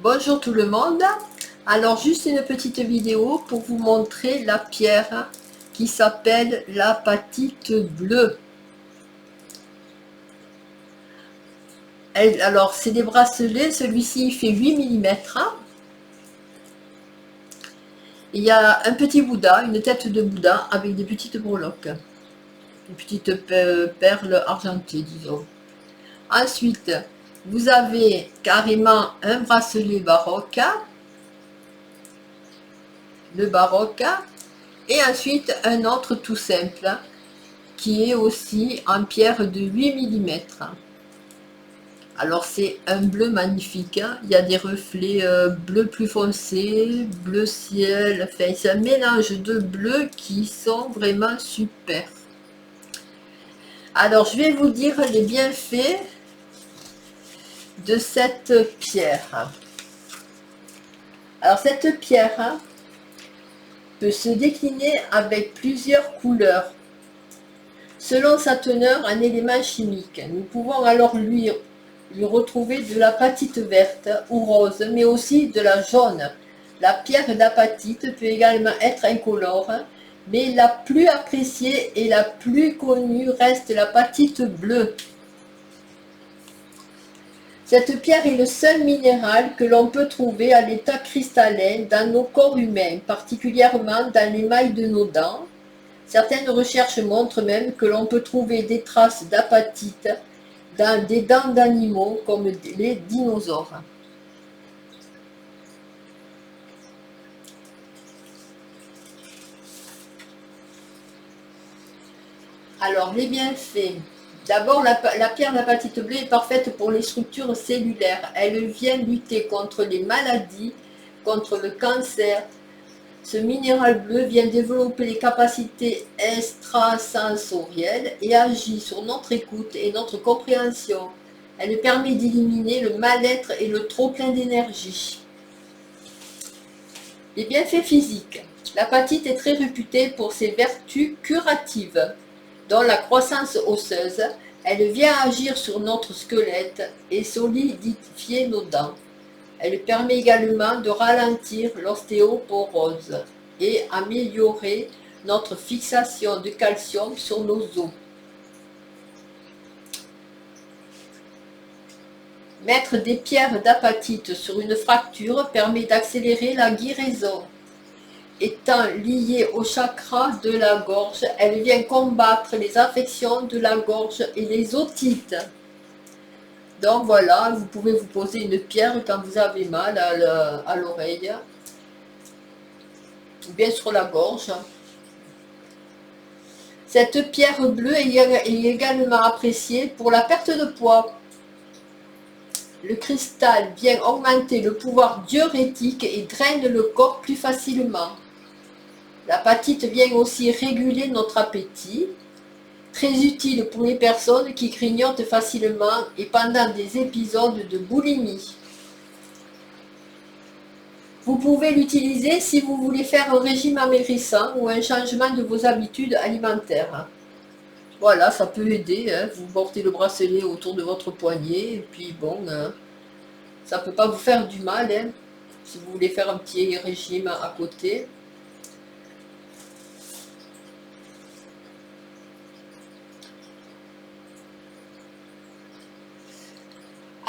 Bonjour tout le monde. Alors juste une petite vidéo pour vous montrer la pierre qui s'appelle l'apatite bleue. Alors c'est des bracelets, celui-ci fait 8 mm. Il y a un petit Bouddha, une tête de Bouddha avec des petites breloques, une petite perle argentée disons. Ensuite vous avez carrément un bracelet baroque, le baroque, et ensuite un autre tout simple qui est aussi en pierre de 8 mm. Alors c'est un bleu magnifique, hein. Il y a des reflets bleu plus foncé, bleu ciel, enfin c'est un mélange de bleus qui sont vraiment super. Alors je vais vous dire les bienfaits de cette pierre. Alors cette pierre peut se décliner avec plusieurs couleurs selon sa teneur en éléments chimiques. Nous pouvons alors lui retrouver de l'apatite verte ou rose, mais aussi de la jaune. La pierre d'apatite peut également être incolore, mais la plus appréciée et la plus connue reste l'apatite bleue. Cette pierre est le seul minéral que l'on peut trouver à l'état cristallin dans nos corps humains, particulièrement dans l'émail de nos dents. Certaines recherches montrent même que l'on peut trouver des traces d'apatite dans des dents d'animaux comme les dinosaures. Alors, les bienfaits. D'abord, la pierre d'apatite bleue est parfaite pour les structures cellulaires. Elle vient lutter contre les maladies, contre le cancer. Ce minéral bleu vient développer les capacités extrasensorielles et agit sur notre écoute et notre compréhension. Elle permet d'éliminer le mal-être et le trop-plein d'énergie. Les bienfaits physiques. L'apatite est très réputée pour ses vertus curatives, dont la croissance osseuse. Elle vient agir sur notre squelette et solidifier nos dents. Elle permet également de ralentir l'ostéoporose et améliorer notre fixation de calcium sur nos os. Mettre des pierres d'apatite sur une fracture permet d'accélérer la guérison. Étant liée au chakra de la gorge, elle vient combattre les affections de la gorge et les otites. Donc voilà, vous pouvez vous poser une pierre quand vous avez mal à l'oreille, ou bien sur la gorge. Cette pierre bleue est également appréciée pour la perte de poids. Le cristal vient augmenter le pouvoir diurétique et draine le corps plus facilement. L'apatite vient aussi réguler notre appétit, très utile pour les personnes qui grignotent facilement et pendant des épisodes de boulimie. Vous pouvez l'utiliser si vous voulez faire un régime amaigrissant ou un changement de vos habitudes alimentaires. Voilà, ça peut aider, hein. Vous portez le bracelet autour de votre poignet, et puis bon, ça ne peut pas vous faire du mal, hein, si vous voulez faire un petit régime à côté.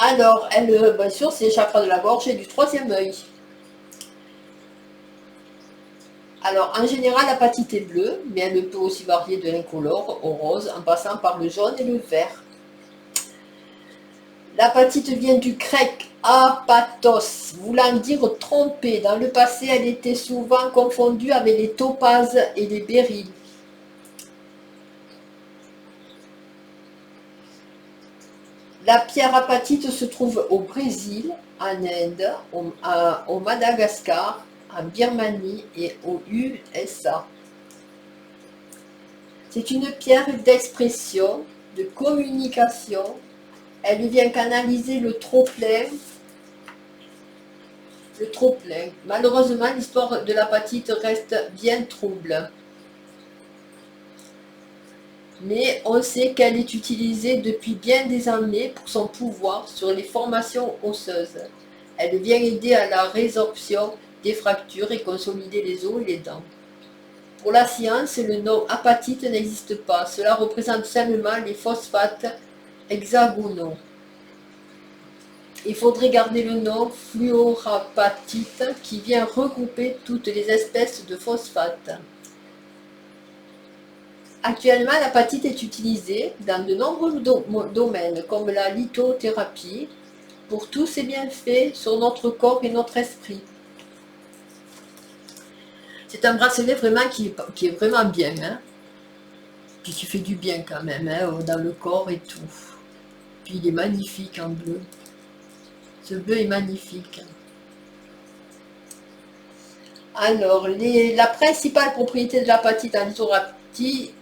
Alors, elle, bien sûr, c'est le chakra de la gorge et du troisième œil. Alors, en général, l'apatite est bleue, mais elle peut aussi varier de l'incolore au rose, en passant par le jaune et le vert. L'apatite vient du grec apatos, voulant dire tromper. Dans le passé, elle était souvent confondue avec les topazes et les béryls. La pierre apatite se trouve au Brésil, en Inde, au Madagascar, en Birmanie et aux USA. C'est une pierre d'expression, de communication. Elle vient canaliser le trop-plein. Malheureusement, l'histoire de l'apatite reste bien trouble. Mais on sait qu'elle est utilisée depuis bien des années pour son pouvoir sur les formations osseuses. Elle vient aider à la résorption des fractures et consolider les os et les dents. Pour la science, le nom apatite n'existe pas. Cela représente simplement les phosphates hexagonaux. Il faudrait garder le nom fluorapatite qui vient regrouper toutes les espèces de phosphates. Actuellement, l'apatite est utilisée dans de nombreux domaines comme la lithothérapie pour tous ses bienfaits sur notre corps et notre esprit. C'est un bracelet vraiment qui est vraiment bien, hein. Puis qui fait du bien quand même, hein, dans le corps et tout. Puis il est magnifique en bleu. Ce bleu est magnifique. Alors, la principale propriété de l'apatite en lithothérapie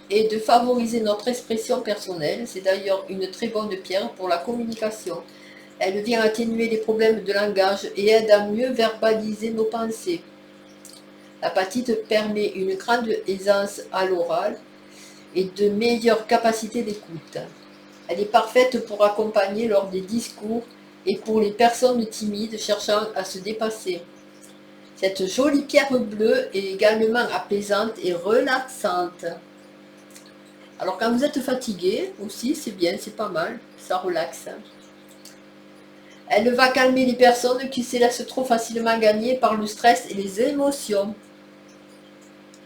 est de favoriser notre expression personnelle. C'est d'ailleurs une très bonne pierre pour la communication. Elle vient atténuer les problèmes de langage et aide à mieux verbaliser nos pensées. L'apatite permet une grande aisance à l'oral et de meilleures capacités d'écoute. Elle est parfaite pour accompagner lors des discours et pour les personnes timides cherchant à se dépasser. Cette jolie pierre bleue est également apaisante et relaxante. Alors quand vous êtes fatigué aussi, c'est bien, c'est pas mal, ça relaxe. Elle va calmer les personnes qui se laissent trop facilement gagner par le stress et les émotions.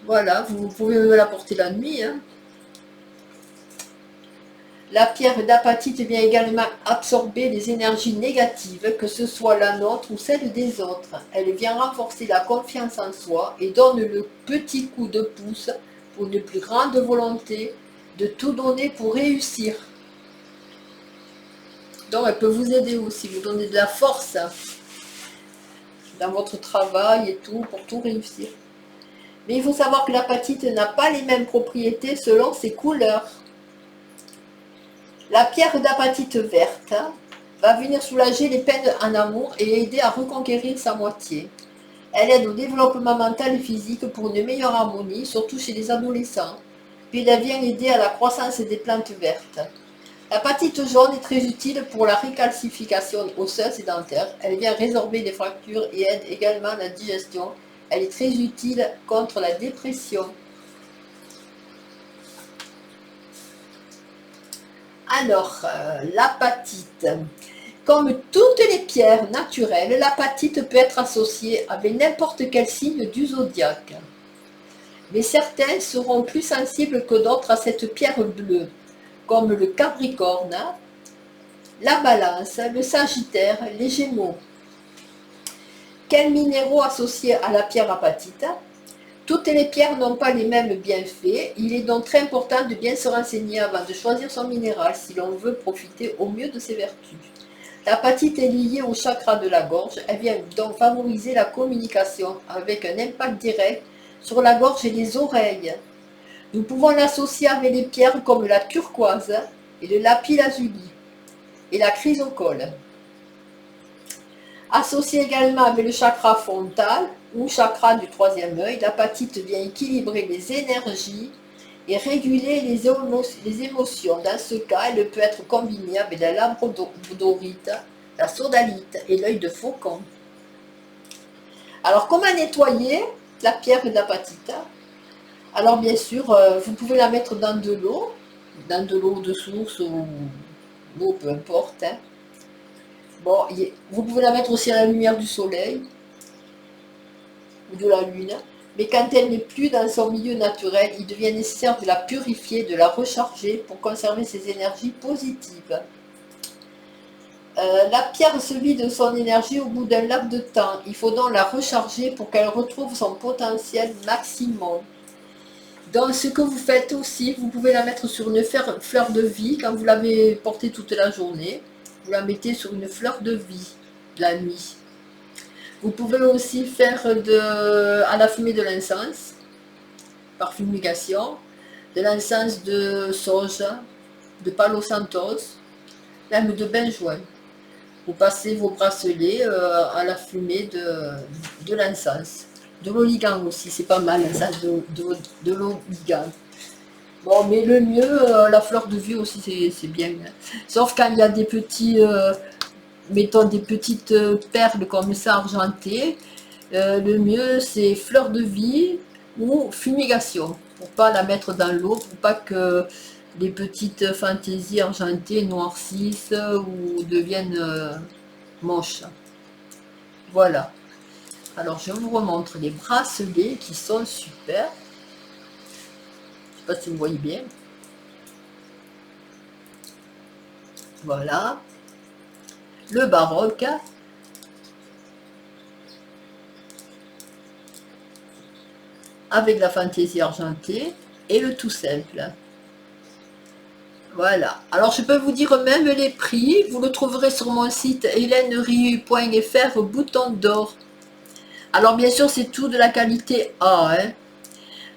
Voilà, vous pouvez me la porter la nuit, hein. La pierre d'apatite vient également absorber les énergies négatives, que ce soit la nôtre ou celle des autres. Elle vient renforcer la confiance en soi et donne le petit coup de pouce pour une plus grande volonté de tout donner pour réussir. Donc elle peut vous aider aussi, vous donner de la force dans votre travail et tout, pour tout réussir. Mais il faut savoir que l'apatite n'a pas les mêmes propriétés selon ses couleurs. La pierre d'apatite verte va venir soulager les peines en amour et aider à reconquérir sa moitié. Elle aide au développement mental et physique pour une meilleure harmonie, surtout chez les adolescents. Puis elle vient aider à la croissance des plantes vertes. L'apatite jaune est très utile pour la récalcification osseuse et dentaire. Elle vient résorber les fractures et aide également la digestion. Elle est très utile contre la dépression. Alors, l'apatite. Comme toutes les pierres naturelles, l'apatite peut être associée avec n'importe quel signe du zodiaque. Mais certains seront plus sensibles que d'autres à cette pierre bleue, comme le Capricorne, la Balance, le Sagittaire, les Gémeaux. Quels minéraux associés à la pierre apatite? Toutes les pierres n'ont pas les mêmes bienfaits. Il est donc très important de bien se renseigner avant de choisir son minéral si l'on veut profiter au mieux de ses vertus. L'apatite est liée au chakra de la gorge. Elle vient donc favoriser la communication avec un impact direct sur la gorge et les oreilles. Nous pouvons l'associer avec les pierres comme la turquoise et le lapis-lazuli et la chrysocole. Associé également avec le chakra frontal ou chakra du troisième œil, l'apatite vient équilibrer les énergies et réguler les émotions. Dans ce cas, elle peut être combinée avec la labradorite, la sodalite et l'œil de faucon. Alors, comment nettoyer la pierre d'apatite? Alors, bien sûr, vous pouvez la mettre dans de l'eau de source ou l'eau, peu importe, hein. Bon, vous pouvez la mettre aussi à la lumière du soleil ou de la lune, mais quand elle n'est plus dans son milieu naturel, il devient nécessaire de la purifier, de la recharger pour conserver ses énergies positives. La pierre se vide de son énergie au bout d'un laps de temps. Il faut donc la recharger pour qu'elle retrouve son potentiel maximum. Donc ce que vous faites aussi, vous pouvez la mettre sur une fleur de vie quand vous l'avez portée toute la journée. Vous la mettez sur une fleur de vie la nuit. Vous pouvez aussi faire à la fumée de l'encens, par fumigation, de l'encens de soja, de palo santos, même de benjoin. Vous passez vos bracelets à la fumée de l'encens. De l'oligan aussi, c'est pas mal, l'encens de l'oligan. Bon, mais le mieux, la fleur de vie aussi, c'est bien. Sauf quand il y a des petits mettons des petites perles comme ça argentées, le mieux c'est fleur de vie ou fumigation, pour pas la mettre dans l'eau, pour pas que les petites fantaisies argentées noircissent ou deviennent moches. Voilà. Alors je vous remontre les bracelets qui sont super. Je sais pas si vous voyez bien. Voilà. Le baroque. Avec la fantaisie argentée et le tout simple. Voilà. Alors je peux vous dire même les prix. Vous le trouverez sur mon site heleneRiu.fr bouton d'or. Alors bien sûr c'est tout de la qualité A. Hein.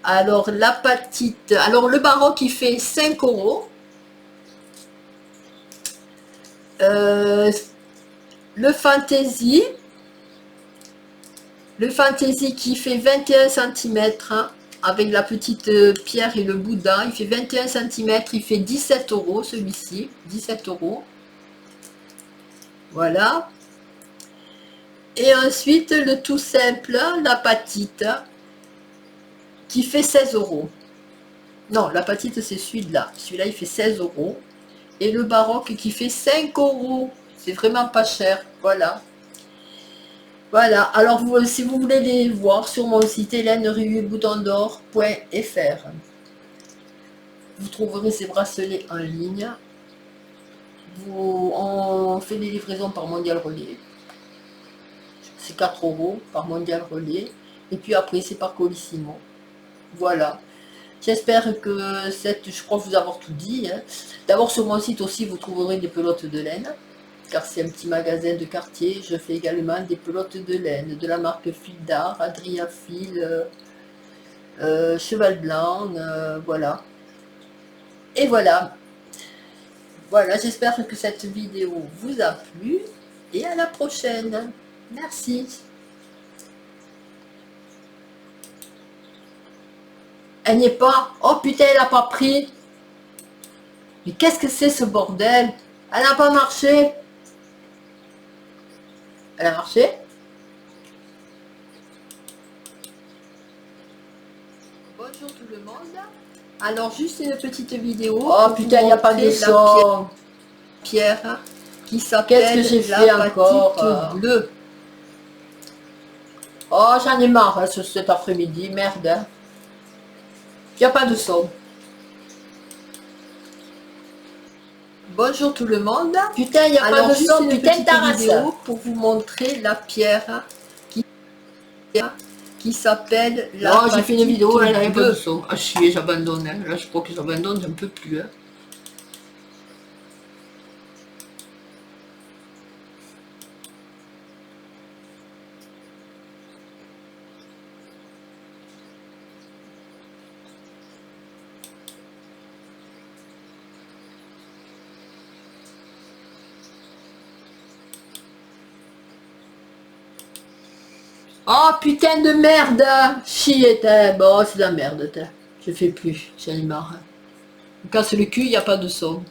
Alors la patite. Alors le baroque il fait 5 €. Le fantaisie. Le fantaisie qui fait 21 cm hein, avec la petite pierre et le Bouddha, il fait 21 cm, il fait 17 € celui-ci, 17 €. Voilà. Et ensuite le tout simple, la patite, qui fait 16 €. Non, la patite c'est celui-là. Celui-là il fait 16 €. Et le baroque qui fait 5 €. C'est vraiment pas cher. Voilà. Voilà, alors vous, si vous voulez les voir sur mon site heleneRiu.fr, vous trouverez ces bracelets en ligne. On fait des livraisons par Mondial Relais. C'est 4 € par Mondial Relais. Et puis après, c'est par Colissimo. Voilà. J'espère que je crois vous avoir tout dit. Hein. D'abord, sur mon site aussi, vous trouverez des pelotes de laine. Car c'est un petit magasin de quartier. Je fais également des pelotes de laine de la marque Fil d'Art, Adria Fil, Cheval Blanc, voilà. Et voilà. Voilà, j'espère que cette vidéo vous a plu et à la prochaine. Merci. Elle n'y est pas. Oh putain, elle n'a pas pris. Mais qu'est-ce que c'est ce bordel? Elle n'a pas marché. Elle a marché? Bonjour tout le monde. Alors juste une petite vidéo. Oh putain, il n'y a pas de son. Pierre qui s'appelle qu'est-ce que j'ai fait encore bleue. Oh j'en ai marre hein, cet après-midi, merde. Hein. Il n'y a pas de son. Bonjour tout le monde. Putain, il n'y a pas de son, putain de ta vidéo pour vous montrer la pierre qui s'appelle la. Non, j'ai fait une vidéo, elle n'avait pas de son. Ah chier, j'abandonne. Hein. Là, je crois que j'abandonne, j'en peux plus. Hein. Oh putain de merde. Chier, bon c'est de la merde. Je fais plus, j'en ai marre. Me casse le cul, il n'y a pas de son.